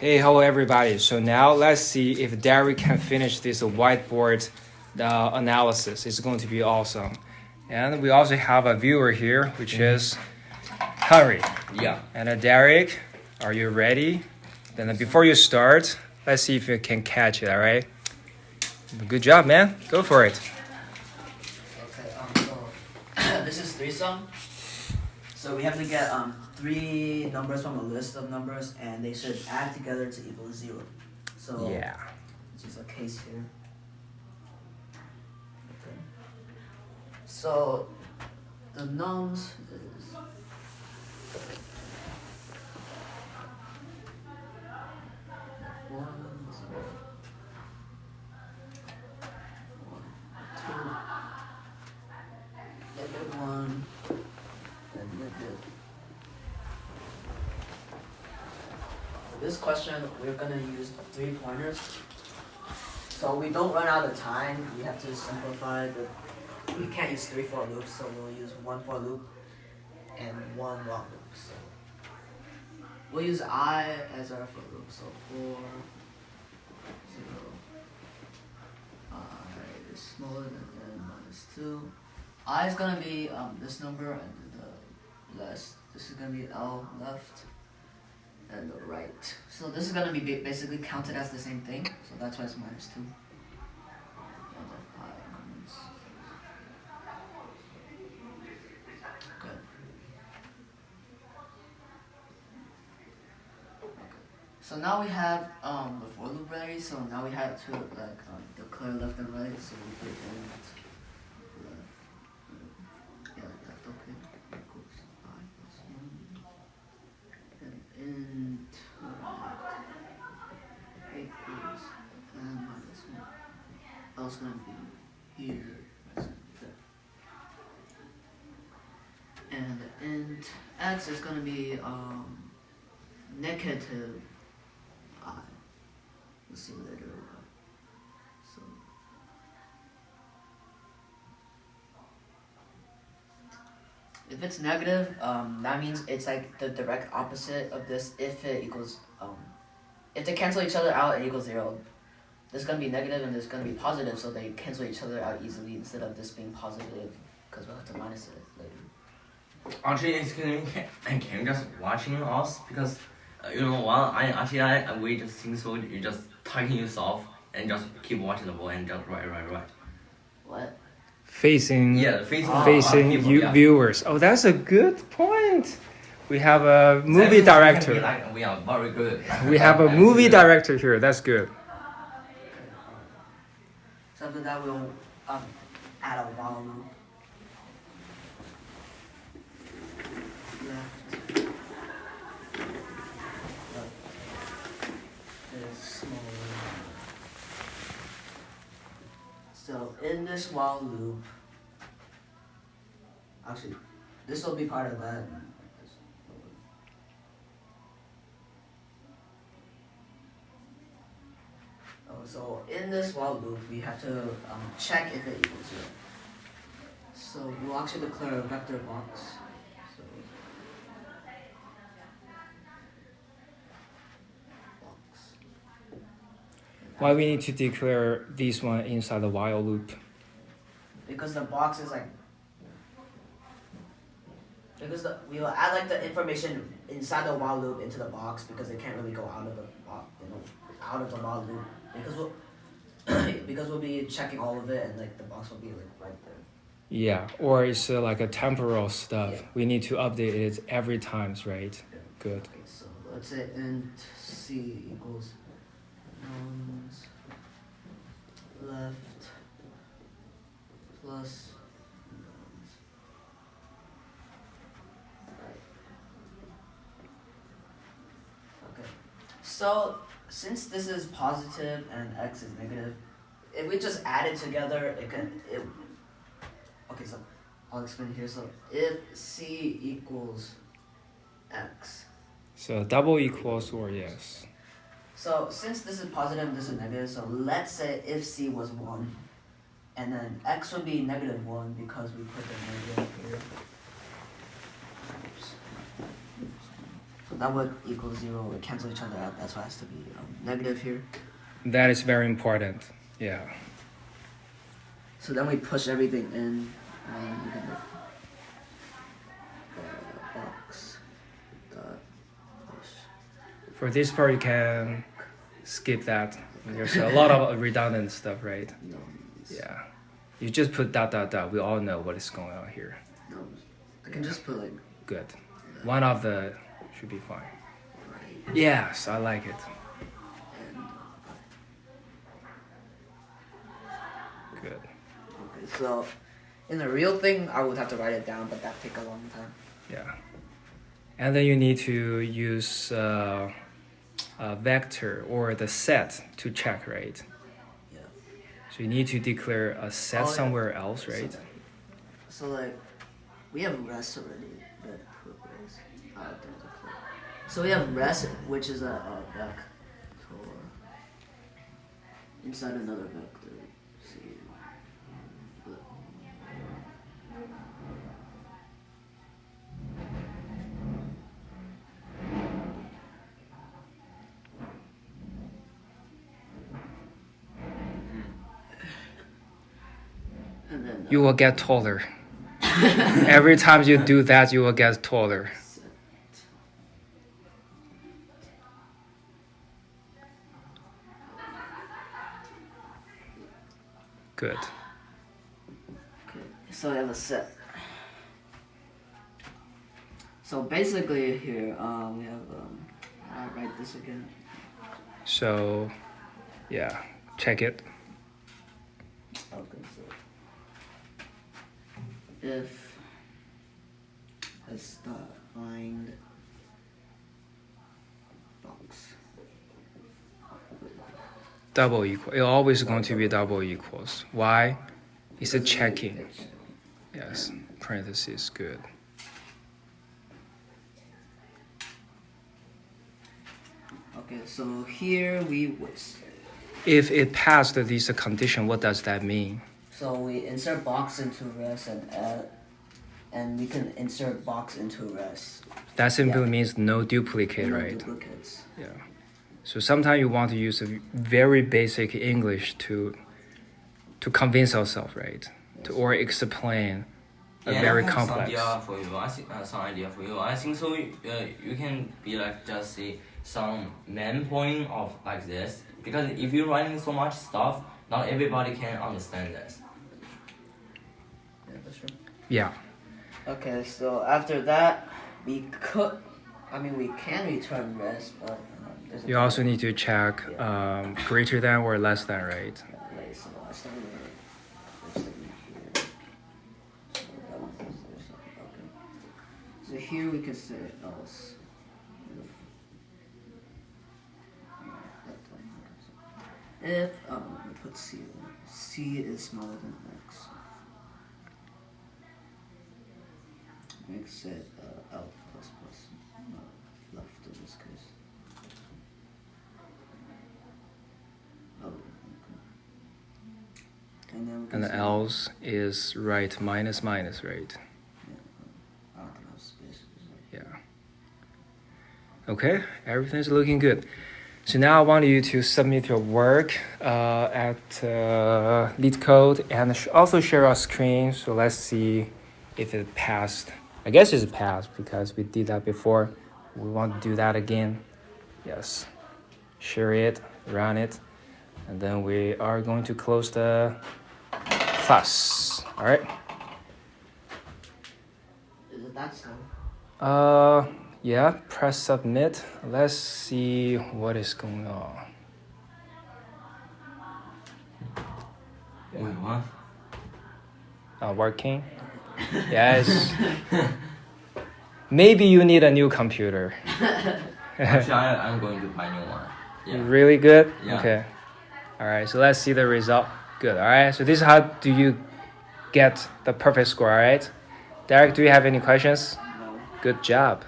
Hey, hello everybody. So now let's see if Derek can finish this whiteboard analysis. It's going to be awesome. And we also have a viewer here, which is Harry. Yeah. And Derek, are you ready? Then before you start, let's see if you can catch it, all right? Good job, man. Go for it. Okay, so this is threesome. So we have to get three numbers from a list of numbers, and they should add together to equal 0. So Yeah. this is a case here. Okay. So the nums is one, 0, 1, 2, -1, and -. For this question, we're gonna use 3 pointers. So we don't run out of time. We have to simplify the. We can't use 3 for loops, so we'll use 1 for loop and 1 while loop. So we'll use I as our for loop. So 4, 0. I is smaller than n minus 2. I is gonna be this number, and the less. This is gonna be L left. And the right. So this is gonna be basically counted as the same thing. So that's why it's minus 2. And then I minus. Good. Okay. So now we have the for loop ready. So now we have to declare left and right. So we put in left. Yeah, left. Okay. Equals I plus 1. And int right equals n minus 1. That was gonna be here. And int x is gonna be negative I. We'll see later. So if it's negative, that means it's like the direct opposite of this. If it equals, if they cancel each other out, it equals 0. This is gonna be negative and this is gonna be positive, so they cancel each other out easily instead of this being positive, because we'll have to minus it later. Actually, can you just watching us because I actually we just think so. You just typing yourself and just keep watching the ball and just write. What? Facing facing people, you viewers. Oh, that's a good point. We have a movie director. We are very good. We have a movie director here. That's good. So after that, we'll add a while loop. Left is smaller. So in this while loop, actually, this will be part of that. So in this while loop, we have to check if it equals 0. So we'll actually declare a vector box. So box. Why we need to declare this one inside the while loop? Because the box is like. Because we will add like the information inside the while loop into the box, because it can't really go out of the out of the while loop, because we'll be checking all of it, and like the box will be like right there. Yeah, or it's like a temporal stuff. Yeah. We need to update it every time, right? Yeah. Good. Okay, so let's say int c equals nums left plus nums right. Okay, so since this is positive and x is negative, if we just add it together, okay, so I'll explain here. So if c equals x. So double equals or yes. So since this is positive and this is negative, so let's say if c was 1, and then x would be negative 1 because we put the negative here. So that would equal 0. We cancel each other out. That's why it has to be negative here. That is very important. Yeah. So then we push everything in. You can look. Box. Dot. Push. For this part, you can skip that. There's a lot of redundant stuff, right? No. Yeah. You just put dot dot dot. We all know what is going on here. No. I can just put like. Good. One of the should be fine. Right. Yes, I like it. And, Good. okay, so in the real thing, I would have to write it down, but that take a long time. Yeah. And then you need to use a vector or the set to check, right? Yeah. So you need to declare a set Oh, yeah. somewhere else, right? So like, we have res already. That put res. There's a clue. So we have res, which is a vector inside another vector. See. And then You will get taller. Every time you do that, you will get taller. set. Good. Okay, so we have a set. So basically here, we have, I'll write this again. So, yeah, check it. Okay, so if let's find box. Double equal. It's always going to be double equals. Why? It's a checking. Yes. Parentheses. Good. Okay, so here we would say, If it passed this condition, what does that mean? so we insert box into res and add, and we can insert box into res. That simply Yeah. means no duplicate, No right? duplicates. Yeah. So sometimes you want to use a very basic English to convince ourselves, right? To or explain a Yeah, very I have complex. Some idea for you. I think some idea for you. I think so. You can be like just say some main point of like this, because if you're writing so much stuff, not everybody can understand this. Yeah, that's true. Yeah. Okay, so after that, we can return res, but there's a You also need to check greater than or less than, right? Wait, so I started with this thing here. So that one is there, so, okay. So here we can say else. If we put C is smaller than X. Makes it L plus plus, not left in this case. Oh, okay. And then we can And the say- else is right minus minus, right? I don't think I have spaces. Yeah. Okay, everything's looking good. So now I want you to submit your work at LeetCode and also share our screen. So let's see if it passed. I guess it's passed because we did that before. We want to do that again. Yes. Share it, run it, and then we are going to close the class. All right. Is it that slow? Yeah, press submit. Let's see what is going on. Wait, what? Working? Yes. Maybe you need a new computer. Actually, I'm going to buy new one. Yeah. Really good? Yeah. Okay. All right, so let's see the result. Good. All right, so this is how do you get the perfect score, all right? Derek, do you have any questions? No. Good job.